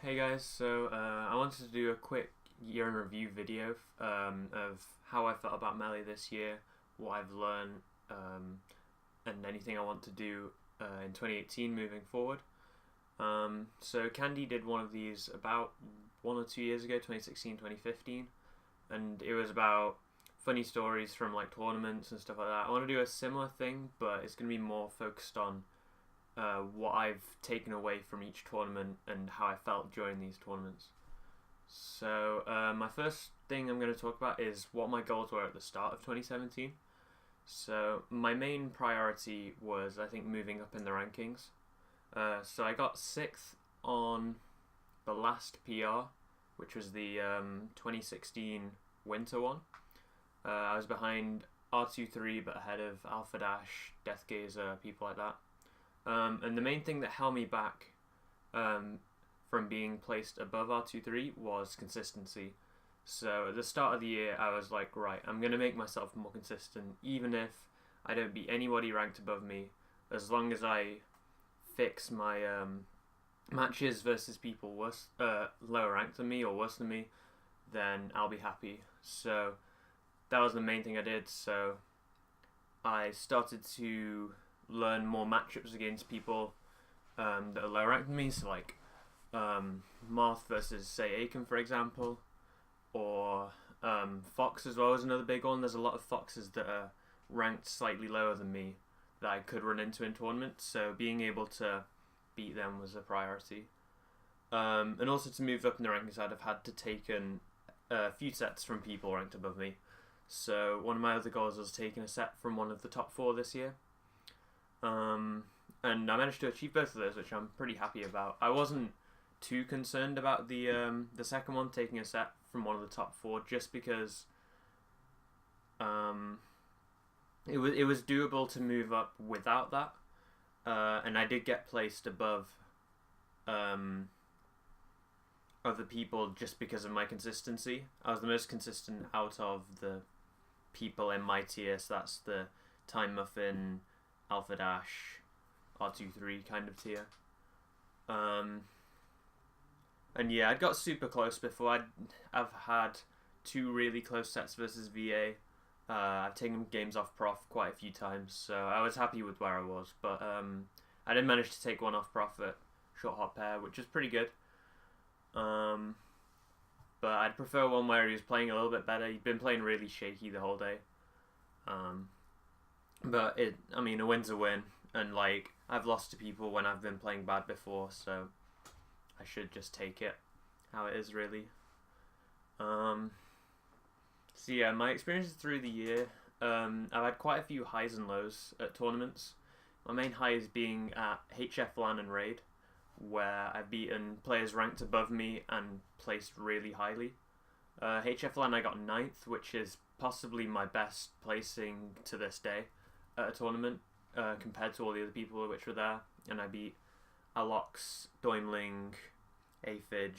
Hey guys, I wanted to do a quick year in review video of how I felt about Melee this year, what I've learned, and anything I want to do in 2018 moving forward. Candy did one of these about 1 or 2 years ago, 2016, 2015, and it was about funny stories from like tournaments and stuff like that. I want to do a similar thing, but it's going to be more focused on what I've taken away from each tournament and how I felt during these tournaments. My first thing I'm going to talk about is what my goals were at the start of 2017. So my main priority was, I think, moving up in the rankings. I got 6th on the last PR, which was the 2016 winter one. I was behind R23 but ahead of Alpha Dash, Deathgazer, people like that. And the main thing that held me back from being placed above R23 was consistency. So at the start of the year, I was like, right, I'm going to make myself more consistent, even if I don't beat anybody ranked above me, as long as I fix my matches versus people lower ranked than me or worse than me, then I'll be happy. So that was the main thing I did. So I started to learn more matchups against people that are lower ranked than me, so like Marth versus, say, Aiken, for example, or Fox as well is another big one. There's a lot of Foxes that are ranked slightly lower than me that I could run into in tournaments, so being able to beat them was a priority. And also to move up in the rankings, I'd have had to take a few sets from people ranked above me. So one of my other goals was taking a set from one of the top 4 this year. And I managed to achieve both of those, which I'm pretty happy about. I wasn't too concerned about the second one, taking a set from one of the top 4, just because it was doable to move up without that, and I did get placed above other people just because of my consistency. I was the most consistent out of the people in my tier, so that's the Time Muffin, Alpha Dash, R23 kind of tier. And yeah, I'd got super close before. I've had 2 really close sets versus VA. I've taken games off Prof quite a few times, so I was happy with where I was. But I did manage to take one off Prof at Short Hot Pair, which was pretty good. But I'd prefer one where he was playing a little bit better. He'd been playing really shaky the whole day. But a win's a win, and like I've lost to people when I've been playing bad before, so I should just take it how it is, really. My experiences through the year, I've had quite a few highs and lows at tournaments. My main highs being at HF LAN and Raid, where I've beaten players ranked above me and placed really highly. HF LAN I got 9th, which is possibly my best placing to this day at a tournament, compared to all the other people which were there, and I beat Alox, Doimling, Aphid,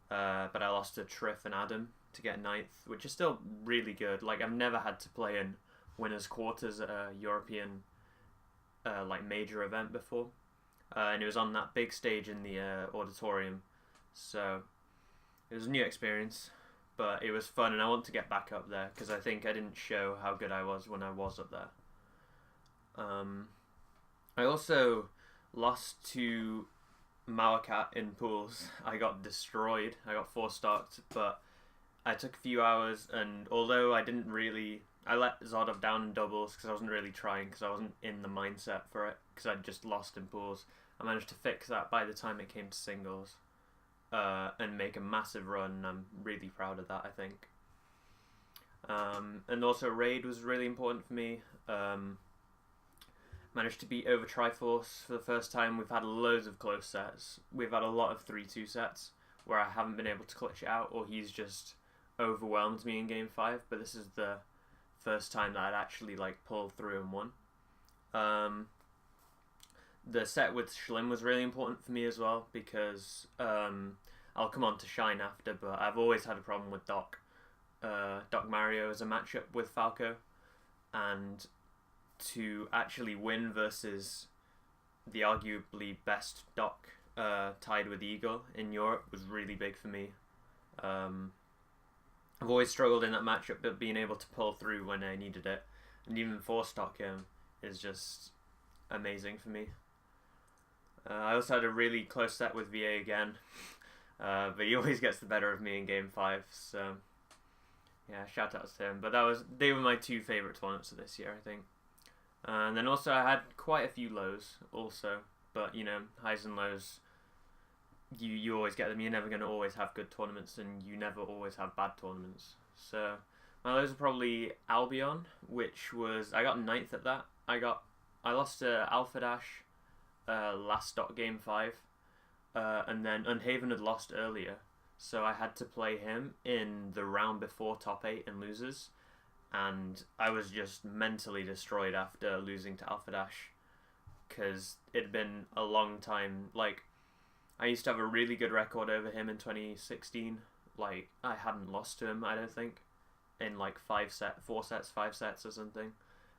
but I lost to Triff and Adam to get 9th, which is still really good. Like, I've never had to play in winners quarters at a European major event before, and it was on that big stage in the auditorium, so it was a new experience, but it was fun, and I want to get back up there because I think I didn't show how good I was when I was up there. I also lost to Mawakat in pools. I got destroyed. I got 4-stocked, but I took a few hours, and although I let Zardov down in doubles because I wasn't really trying, because I wasn't in the mindset for it, because I'd just lost in pools. I managed to fix that by the time it came to singles, and make a massive run, and I'm really proud of that, I think. And also Raid was really important for me. Managed to beat over Triforce for the first time. We've had loads of close sets. We've had a lot of 3-2 sets where I haven't been able to clutch it out, or he's just overwhelmed me in game 5, but this is the first time that I'd actually pulled through and won. The set with Schlim was really important for me as well, because I'll come on to Shine after, but I've always had a problem with Doc Mario as a matchup with Falco, and to actually win versus the arguably best Doc tied with Eagle in Europe was really big for me. I've always struggled in that matchup, but being able to pull through when I needed it, and even for Stockholm, is just amazing for me. I also had a really close set with VA again, but he always gets the better of me in Game 5, so yeah, shout outs to him. But they were my two favourite tournaments of this year, I think. And then also I had quite a few lows also, but you know, highs and lows, you always get them. You're never going to always have good tournaments, and you never always have bad tournaments. So my lows are probably Albion, which was, I got 9th at that. I lost to Alpha Dash last Game 5, and then Unhaven had lost earlier, so I had to play him in the round before top 8 and losers, and I was just mentally destroyed after losing to Alpha Dash, because it had been a long time. Like, I used to have a really good record over him in 2016. Like, I hadn't lost to him, I don't think, in like 5 sets or something.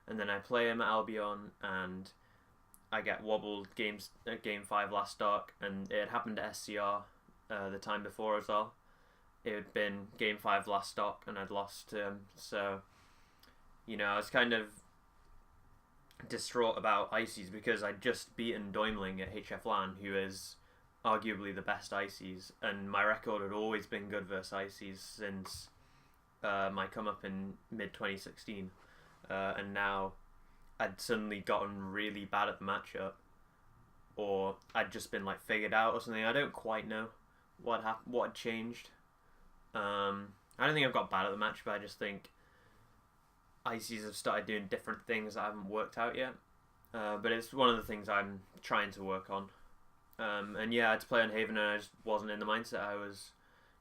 And then I play him at Albion, and I get wobbled Game 5 last Dark, and it had happened at SCR the time before as well. It had been Game 5 last stock, and I'd lost to him. So, you know, I was kind of distraught about Ices because I'd just beaten Doimling at HF LAN, who is arguably the best Ices, and my record had always been good versus Ices since my come up in mid 2016. And now I'd suddenly gotten really bad at the matchup, or I'd just been like figured out or something. I don't quite know what had changed. I don't think I've got bad at the match, but I just think Ices have started doing different things that haven't worked out yet. But it's one of the things I'm trying to work on. And yeah, I had to play on Haven, and I just wasn't in the mindset. I was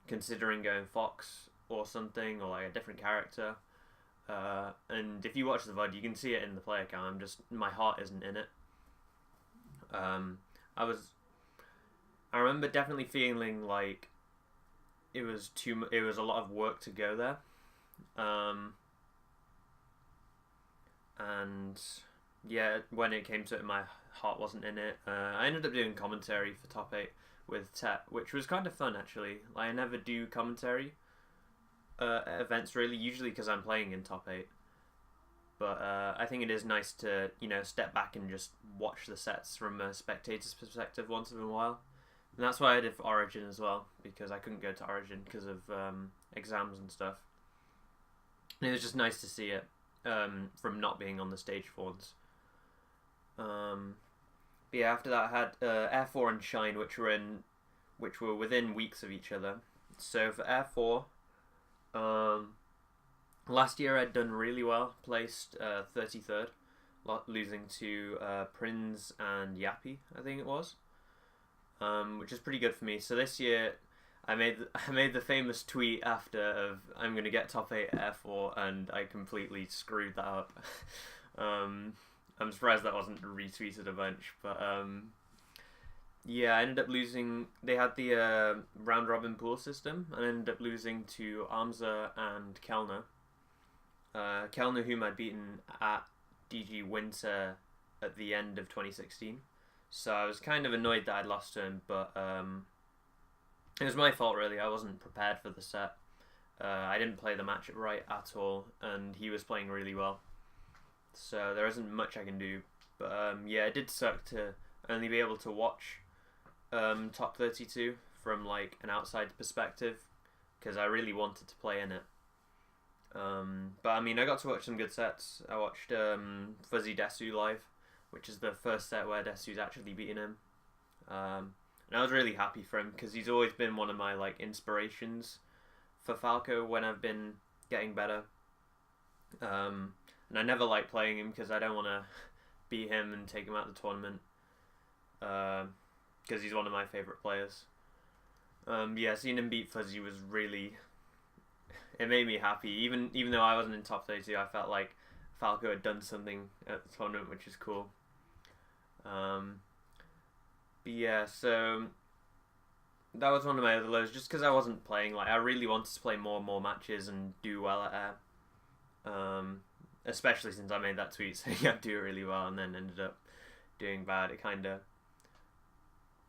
considering going Fox or something, or like a different character. And if you watch the VOD, you can see it in the player count. My heart isn't in it. I remember definitely feeling like it was a lot of work to go there. And yeah, when it came to it, my heart wasn't in it. I ended up doing commentary for top 8 with Tet, which was kind of fun actually. Like, I never do commentary events really, usually because I'm playing in top 8, but I think it is nice to, you know, step back and just watch the sets from a spectator's perspective once in a while. And that's why I did for Origin as well, because I couldn't go to Origin because of exams and stuff, and it was just nice to see it from not being on the stage for once. But yeah, after that I had Air 4 and Shine, which were within weeks of each other. So for Air 4, last year I'd done really well, placed 33rd, losing to Prinz and Yappy, I think it was, which is pretty good for me. So this year I made the famous tweet after of I'm gonna get top 8 at Air 4, and I completely screwed that up. I'm surprised that wasn't retweeted a bunch, but yeah, I ended up losing. They had the round robin pool system, and I ended up losing to Armza and Kellner. Kellner, whom I'd beaten at DG Winter at the end of 2016. So I was kind of annoyed that I'd lost to him, but it was my fault really. I wasn't prepared for the set. I didn't play the matchup right at all, and he was playing really well. So there isn't much I can do. But yeah, it did suck to only be able to watch top 32 from like an outside perspective, because I really wanted to play in it. But I mean, I got to watch some good sets. I watched Fuzzy Desu live, which is the first set where Desu's actually beaten him. And I was really happy for him, because he's always been one of my like inspirations for Falco when I've been getting better. And I never like playing him because I don't want to beat him and take him out of the tournament, because he's one of my favourite players. Yeah, seeing him beat Fuzzy was really... It made me happy. Even though I wasn't in top 32, I felt like Falco had done something at the tournament, which is cool. But yeah, so that was one of my other lows, just because I wasn't playing. Like, I really wanted to play more and more matches and do well at Air. Especially since I made that tweet saying I'd do really well and then ended up doing bad. It kind of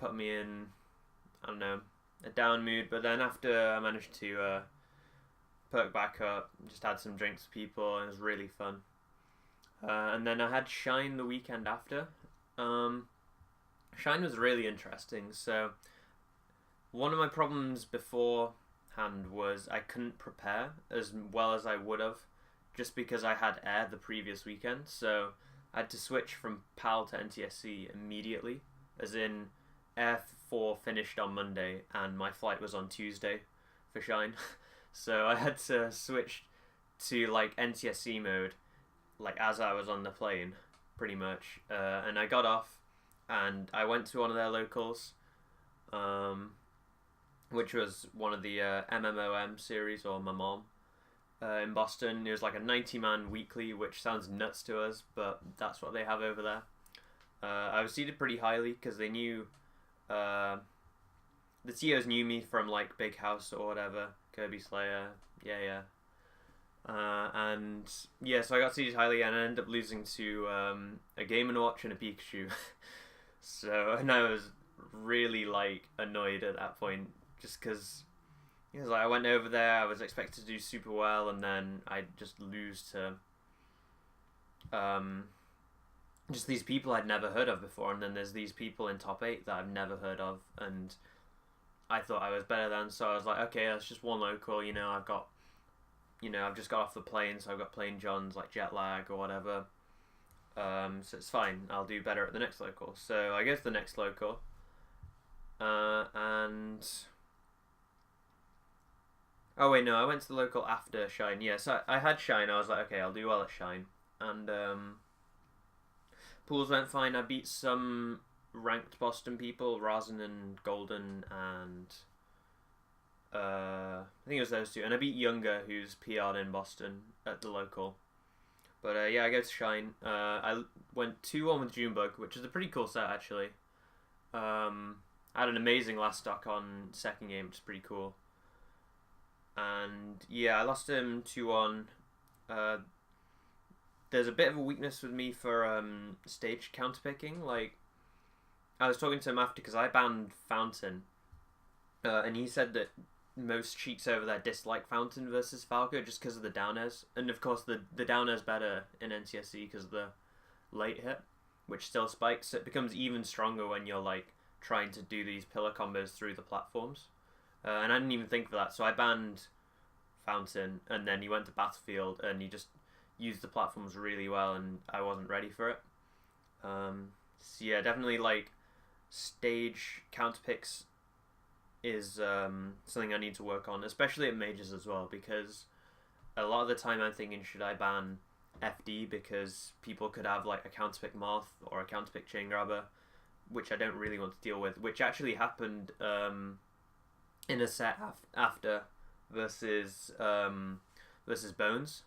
put me in, I don't know, a down mood. But then after I managed to perk back up, just had some drinks with people, and it was really fun. And then I had Shine the weekend after. Shine was really interesting. So one of my problems beforehand was I couldn't prepare as well as I would have, just because I had air the previous weekend. So I had to switch from PAL to NTSC immediately, as in Air 4 finished on Monday and my flight was on Tuesday for Shine. So I had to switch to like NTSC mode like as I was on the plane, pretty much. And I got off and I went to one of their locals, which was one of the MMOM series, or MMOM, in Boston. It was like a 90-man weekly, which sounds nuts to us, but that's what they have over there. I was seated pretty highly because they knew, the TOs knew me from like Big House or whatever, Kirby Slayer, yeah. And yeah, so I got seated highly and I ended up losing to a Game & Watch and a Pikachu. And I was really like annoyed at that point, just because like I went over there, I was expected to do super well, and then I just lose to just these people I'd never heard of before, and then there's these people in top 8 that I've never heard of, and I thought I was better than, so I was like, okay, that's just one local, I've just got off the plane, so I've got plane Johns, like jet lag or whatever, so it's fine, I'll do better at the next local. So I go to the next local, and oh wait, no, I went to the local after Shine. Yeah, so I had Shine, I was like, okay, I'll do well at Shine, and pools went fine. I beat some ranked Boston people, Razen and Golden, and I think it was those two, and I beat Younger, who's PR'd in Boston at the local. But yeah, I go to Shine. I went 2-1 with Junebug, which is a pretty cool set actually. I had an amazing last stock on second game, which is pretty cool. And yeah, I lost him 2-1. There's a bit of a weakness with me for stage counterpicking. Like, I was talking to him after because I banned Fountain, and he said that most cheats over there dislike Fountain versus Falco just because of the down airs, and of course the down air's better in NTSC because of the late hit, which still spikes. So it becomes even stronger when you're like trying to do these pillar combos through the platforms. And I didn't even think of that, so I banned Fountain, and then he went to Battlefield and he just used the platforms really well, and I wasn't ready for it. So yeah, definitely like stage counterpicks is something I need to work on, especially at majors as well, because a lot of the time I'm thinking, should I ban FD, because people could have like a counterpick Moth or a counterpick Chain Grabber, which I don't really want to deal with, which actually happened in a set after versus Bones,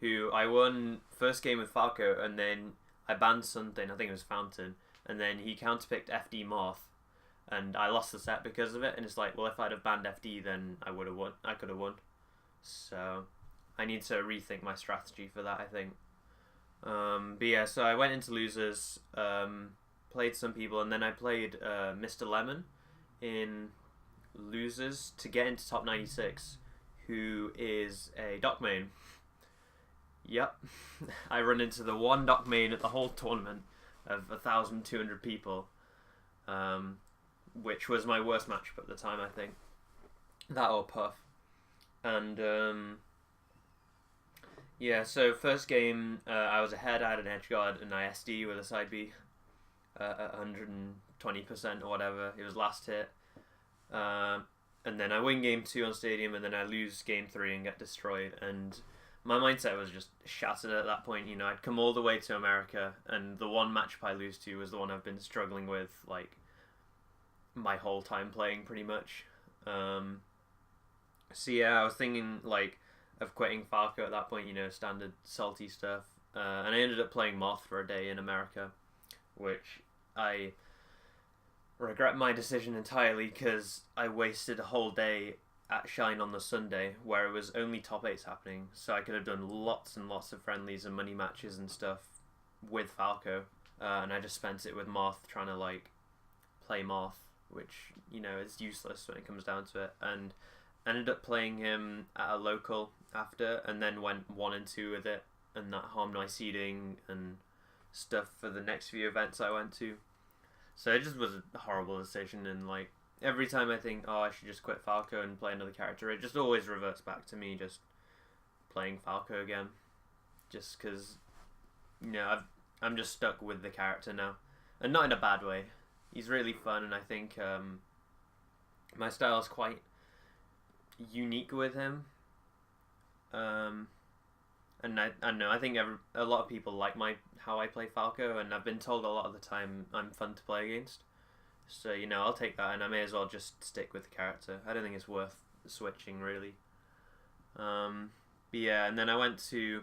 who I won first game with Falco, and then I banned something, I think it was Fountain, and then he counterpicked FD Moth, and I lost the set because of it. And it's like, well, if I'd have banned FD, then I would have won. I could have won. So I need to rethink my strategy for that, I think. But yeah, so I went into losers, played some people, and then I played Mr. Lemon in losers to get into top 96, who is a dock main. Yep. I run into the one dock main at the whole tournament of 1,200 people, which was my worst matchup at the time, I think. That or Puff. And yeah, so first game, I was ahead, I had an edge guard and I SD with a side B at 120% or whatever. It was last hit. And then I win game 2 on Stadium, and then I lose game 3 and get destroyed. And my mindset was just shattered at that point. I'd come all the way to America, and the one matchup I lose to was the one I've been struggling with like my whole time playing, pretty much. So yeah, I was thinking like of quitting Falco at that point, standard salty stuff. And I ended up playing Moth for a day in America, which I regret my decision entirely, because I wasted a whole day at Shine on the Sunday where it was only top 8s happening, so I could have done lots and lots of friendlies and money matches and stuff with Falco, and I just spent it with Moth trying to like play Moth, which is useless when it comes down to it. And ended up playing him at a local after, and then went 1 and 2 with it, and that harmonized seeding and stuff for the next few events I went to. So it just was a horrible decision, and like every time I think, oh, I should just quit Falco and play another character, it just always reverts back to me just playing Falco again, just because I'm just stuck with the character now, and not in a bad way. He's really fun, and I think my style is quite unique with him. And I don't know, I think a lot of people like how I play Falco, and I've been told a lot of the time I'm fun to play against. So, I'll take that, and I may as well just stick with the character. I don't think it's worth switching, really. But yeah, and then I went to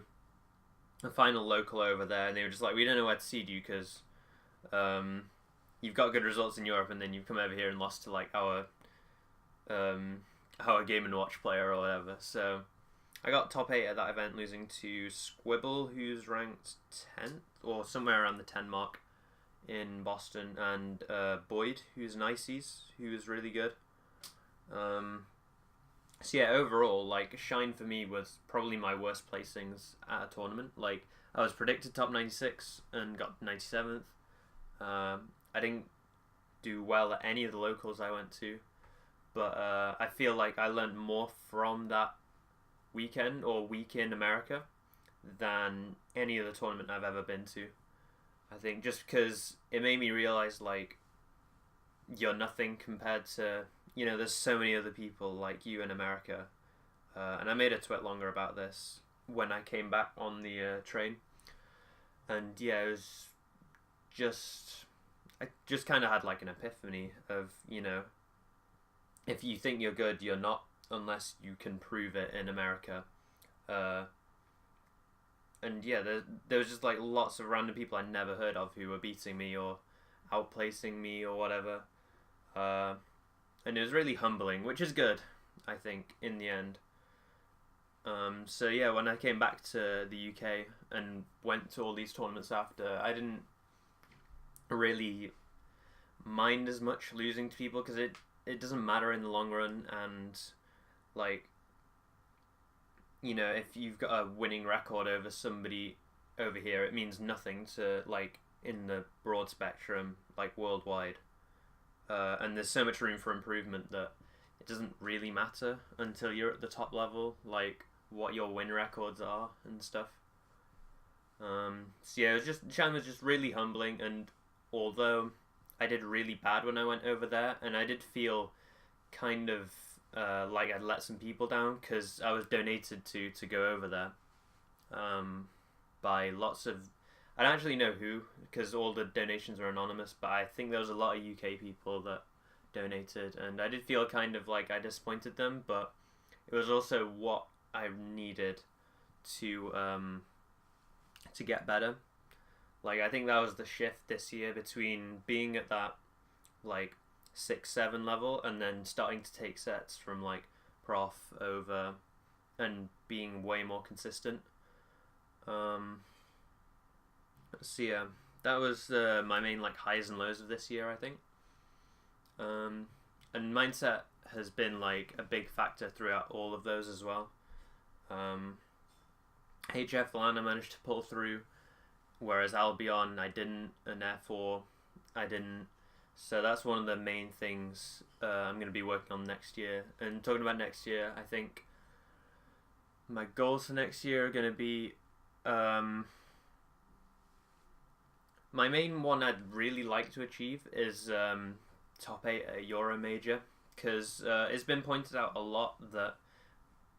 a final local over there, and they were just like, we don't know where to seed you, because you've got good results in Europe, and then you've come over here and lost to, like, our Game & Watch player or whatever. So I got top 8 at that event, losing to Squibble, who's ranked 10th, or somewhere around the 10 mark in Boston, and Boyd, who's an Ices, who's really good. So yeah, overall, like, Shine for me was probably my worst placings at a tournament. Like, I was predicted top 96 and got 97th. I didn't do well at any of the locals I went to, but I feel like I learned more from that weekend or week in America than any other tournament I've ever been to. I think just because it made me realize, like, you're nothing compared to, there's so many other people like you in America. And I made a tweet longer about this when I came back on the train. And yeah, it was I just kind of had like an epiphany of, if you think you're good, you're not, unless you can prove it in America. And yeah, there was just like lots of random people I'd never heard of who were beating me or outplacing me or whatever. And it was really humbling, which is good, I think, in the end. So yeah, when I came back to the UK and went to all these tournaments after, I didn't really mind as much losing to people, because it doesn't matter in the long run, and like, if you've got a winning record over somebody over here, it means nothing to, like, in the broad spectrum, like, worldwide. And there's so much room for improvement that it doesn't really matter until you're at the top level, like, what your win records are and stuff. So yeah, Shine was just really humbling, and although I did really bad when I went over there, and I did feel kind of like I'd let some people down, because I was donated to go over there by lots of, I don't actually know who, because all the donations were anonymous, but I think there was a lot of UK people that donated, and I did feel kind of like I disappointed them, but it was also what I needed to get better. Like, I think that was the shift this year between being at that, like, 6-7 level and then starting to take sets from, like, Prof over and being way more consistent. So yeah, that was my main, like, highs and lows of this year, I think. And mindset has been, like, a big factor throughout all of those as well. HF LAN I managed to pull through, whereas Albion I didn't, and Air4 I didn't. So that's one of the main things I'm going to be working on next year. And talking about next year, I think my goals for next year are going to be, my main one I'd really like to achieve is top 8 at a Euro Major, because it's been pointed out a lot that,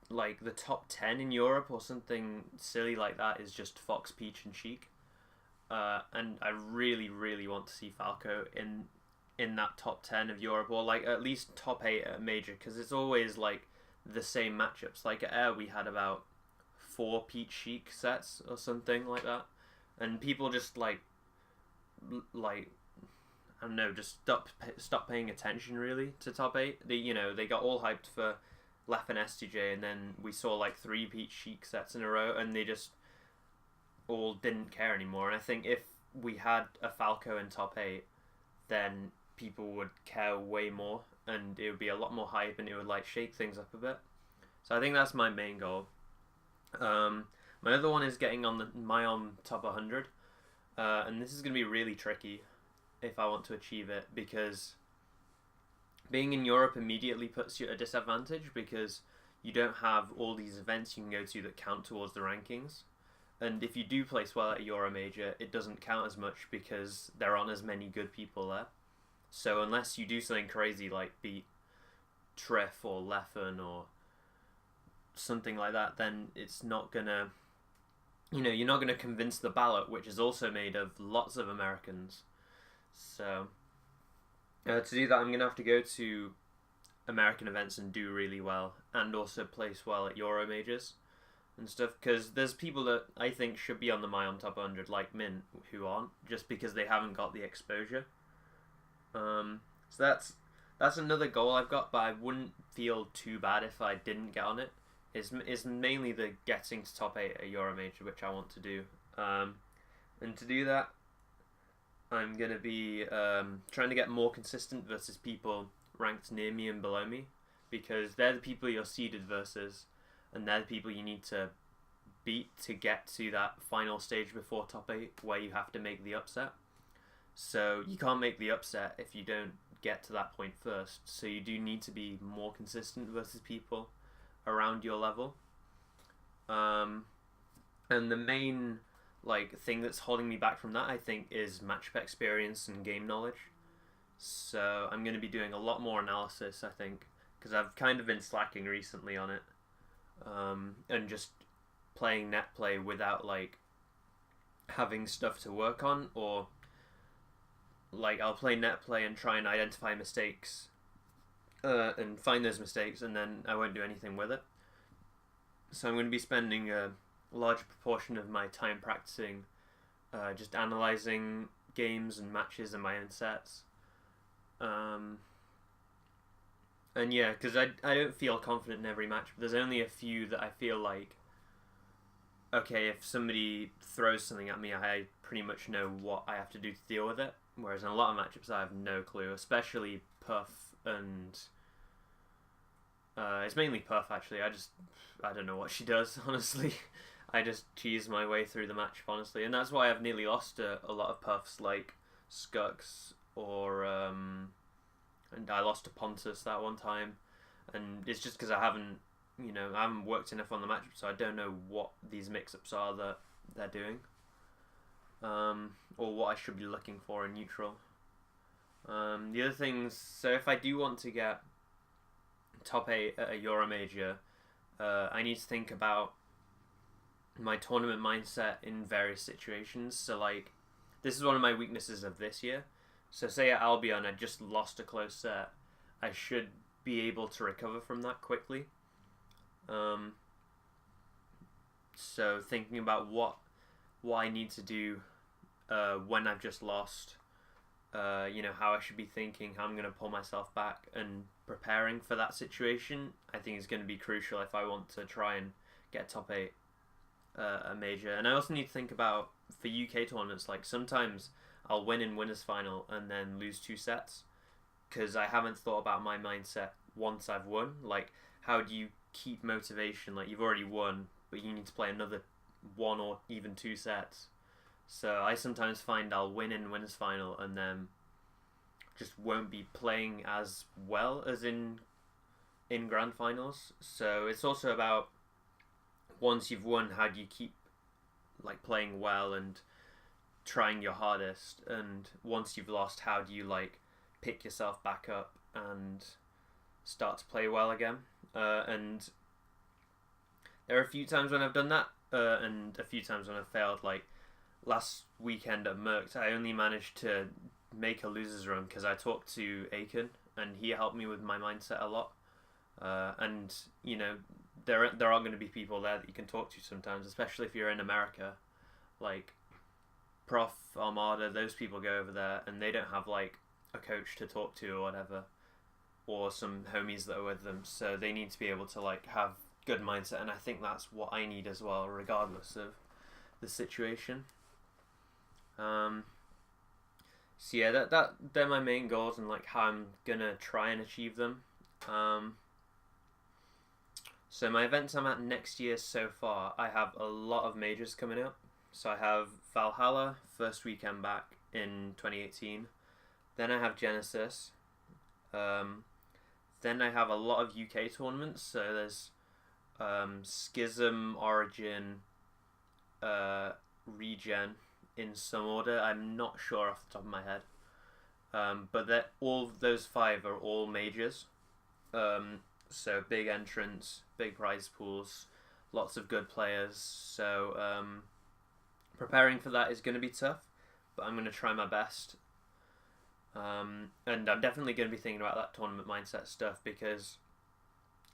like, the top 10 in Europe or something silly like that is just Fox, Peach, and Sheik. And I really, really want to see Falco in that top 10 of Europe, or like at least top 8 at a major, because it's always like the same matchups. Like at Air we had about 4 Peach Sheik sets or something like that, and people just like I don't know, just stop paying attention really to top 8. They got all hyped for Lef and STJ, and then we saw like 3 Peach Sheik sets in a row, and they just all didn't care anymore. And I think if we had a Falco in top 8, then people would care way more, and it would be a lot more hype, and it would like shake things up a bit. So I think that's my main goal. My other one is getting on the MyOM top 100, and this is going to be really tricky if I want to achieve it, because being in Europe immediately puts you at a disadvantage, because you don't have all these events you can go to that count towards the rankings. And if you do place well at a Euro Major, it doesn't count as much because there aren't as many good people there. So unless you do something crazy like beat Triff or Leffen or something like that, then it's not gonna, you're not gonna convince the ballot, which is also made of lots of Americans. So to do that, I'm gonna have to go to American events and do really well, and also place well at Euro Majors and stuff, because there's people that I think should be on the MyOM top 100, like Mint, who aren't, just because they haven't got the exposure. So that's another goal I've got, but I wouldn't feel too bad if I didn't get on it. Is mainly the getting to top 8 at Euro Major, which I want to do. And to do that, I'm going to be trying to get more consistent versus people ranked near me and below me, because they're the people you're seeded versus, and they're the people you need to beat to get to that final stage before top 8 where you have to make the upset. So you can't make the upset if you don't get to that point first. So you do need to be more consistent versus people around your level. And the main thing that's holding me back from that, I think, is matchup experience and game knowledge. So I'm going to be doing a lot more analysis, I think, because I've kind of been slacking recently on it. And just playing net play without having stuff to work on, or I'll play net play and try and identify mistakes and find those mistakes, and then I won't do anything with it. So I'm going to be spending a large proportion of my time practicing just analysing games and matches and my own sets. And yeah, because I don't feel confident in every match, but there's only a few that I feel like, okay, if somebody throws something at me, I pretty much know what I have to do to deal with it. Whereas in a lot of matchups, I have no clue, especially Puff and... it's mainly Puff, actually. I don't know what she does, honestly. I just cheese my way through the match, honestly. And that's why I've nearly lost a lot of Puffs, like Skux or... and I lost to Pontus that one time. And it's just because I haven't worked enough on the matchup, so I don't know what these mix-ups are that they're doing. Or what I should be looking for in neutral. The other things, so if I do want to get top 8 at a Euro Major, I need to think about my tournament mindset in various situations. So this is one of my weaknesses of this year. So say at Albion I just lost a close set, I should be able to recover from that quickly. So thinking about what I need to do when I've just lost, how I should be thinking, how I'm going to pull myself back, and preparing for that situation, I think is going to be crucial if I want to try and get top 8 a major. And I also need to think about, for UK tournaments, sometimes I'll win in winners final and then lose 2 sets, because I haven't thought about my mindset once I've won. How do you keep motivation? You've already won, but you need to play another 1 or even 2 sets. So I sometimes find I'll win in winners final and then just won't be playing as well as in grand finals. So it's also about, once you've won, how do you keep playing well and trying your hardest, and once you've lost, how do you pick yourself back up and start to play well again. And there are a few times when I've done that, and a few times when I've failed. Last weekend at Merckx, I only managed to make a loser's run because I talked to Aiken, and he helped me with my mindset a lot. And there are going to be people there that you can talk to sometimes, especially if you're in America. Prof, Armada, those people go over there and they don't have a coach to talk to or whatever, or some homies that are with them, so they need to be able to have good mindset, and I think that's what I need as well, regardless of the situation. So yeah, they're my main goals and like how I'm gonna try and achieve them. Um, so my events I'm at next year so far, I have a lot of majors coming up. So I have Valhalla first weekend back in 2018. Then I have Genesis. Um, then I have a lot of UK tournaments. So there's Schism, Origin, Regen in some order. I'm not sure off the top of my head. But that all those five are all majors. So big entrants, big prize pools, lots of good players. So preparing for that is going to be tough, but I'm going to try my best. And I'm definitely going to be thinking about that tournament mindset stuff because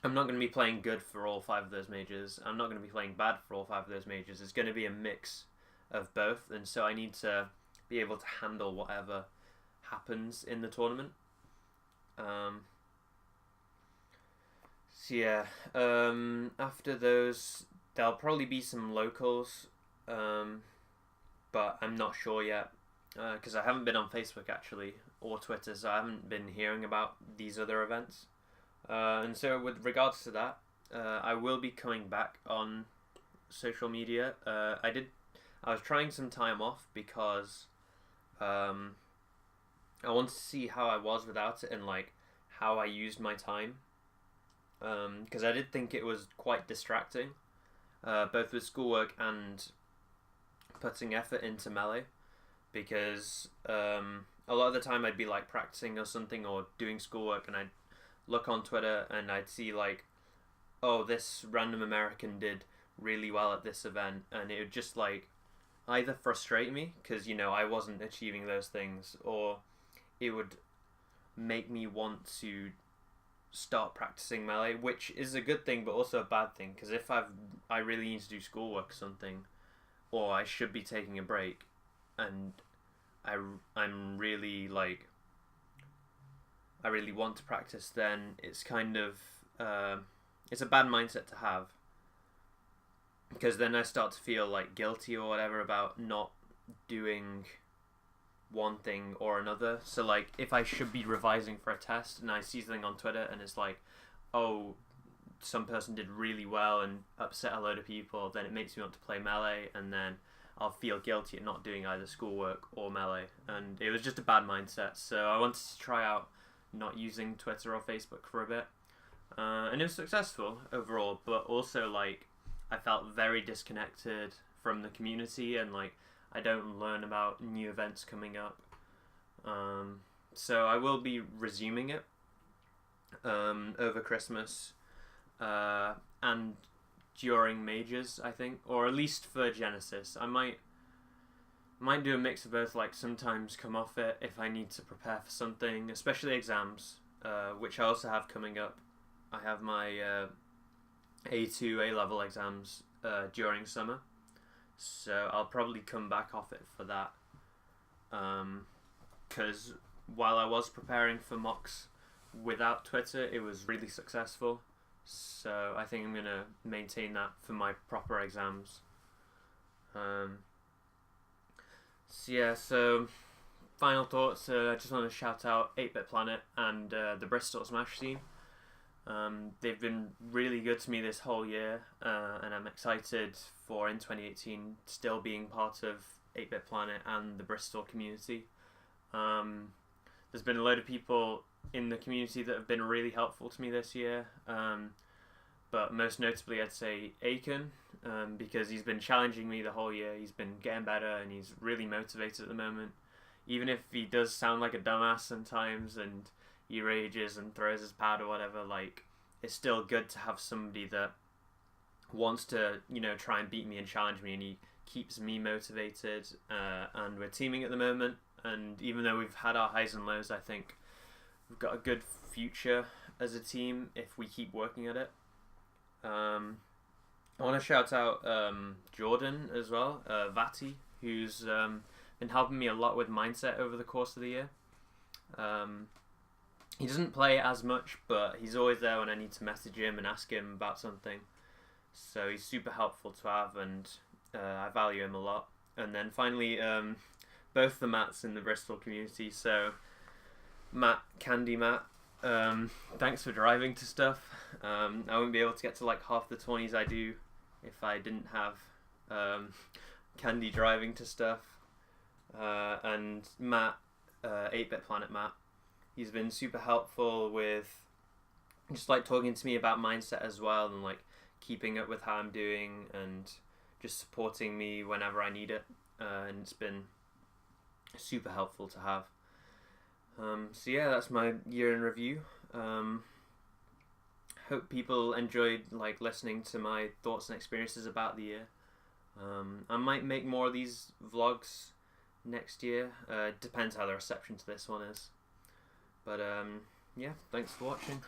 I'm not going to be playing good for all five of those majors. I'm not going to be playing bad for all five of those majors. It's going to be a mix of both, and so I need to be able to handle whatever happens in the tournament. So yeah, after those, there'll probably be some locals, but I'm not sure yet because I haven't been on Facebook actually or Twitter, so I haven't been hearing about these other events. And so with regards to that, I will be coming back on social media. I was trying some time off because I wanted to see how I was without it and like how I used my time. Because I did think it was quite distracting, both with schoolwork and putting effort into Melee. Because a lot of the time I'd be like practicing or something or doing schoolwork, and I'd look on Twitter and I'd see like, oh, this random American did really well at this event, and it would just like either frustrate me because I wasn't achieving those things, or it would make me want to start practicing Melee, which is a good thing but also a bad thing because if I really need to do schoolwork or something, or I should be taking a break, and I'm really like I really want to practice, then it's kind of it's a bad mindset to have because then I start to feel like guilty or whatever about not doing one thing or another. So like if I should be revising for a test and I see something on Twitter and it's like, oh, some person did really well and upset a load of people, then it makes me want to play Melee, and then I'll feel guilty at not doing either schoolwork or Melee, and it was just a bad mindset. So I wanted to try out not using Twitter or Facebook for a bit, and it was successful overall, but also like I felt very disconnected from the community, and like I don't learn about new events coming up. So I will be resuming it over Christmas and during majors, I think, or at least for Genesis. I might do a mix of both, like sometimes come off it if I need to prepare for something, especially exams, which I also have coming up. I have my A2 A-level exams during summer. So I'll probably come back off it for that. Because while I was preparing for mocks without Twitter, it was really successful. So I think I'm going to maintain that for my proper exams. So final thoughts. I just want to shout out 8-Bit Planet and the Bristol Smash team. They've been really good to me this whole year, and I'm excited for in 2018 still being part of 8-Bit Planet and the Bristol community. There's been a load of people in the community that have been really helpful to me this year, but most notably I'd say Aiken, because he's been challenging me the whole year. He's been getting better and he's really motivated at the moment, even if he does sound like a dumbass sometimes and he rages and throws his pad or whatever. Like, it's still good to have somebody that wants to, try and beat me and challenge me, and he keeps me motivated. And we're teaming at the moment, and even though we've had our highs and lows, I think we've got a good future as a team if we keep working at it. I want to shout out Jordan as well, Vati, who's been helping me a lot with mindset over the course of the year. He doesn't play as much, but he's always there when I need to message him and ask him about something. So he's super helpful to have, and I value him a lot. And then finally, both the Matts in the Bristol community. So Matt, Candy Matt, thanks for driving to stuff. I wouldn't be able to get to like half the 20s I do if I didn't have Candy driving to stuff. And Matt, 8-Bit Planet Matt, he's been super helpful with just like talking to me about mindset as well, and like keeping up with how I'm doing and just supporting me whenever I need it. And it's been super helpful to have. So yeah, that's my year in review. Hope people enjoyed like listening to my thoughts and experiences about the year. I might make more of these vlogs next year. Depends how the reception to this one is. But yeah, thanks for watching.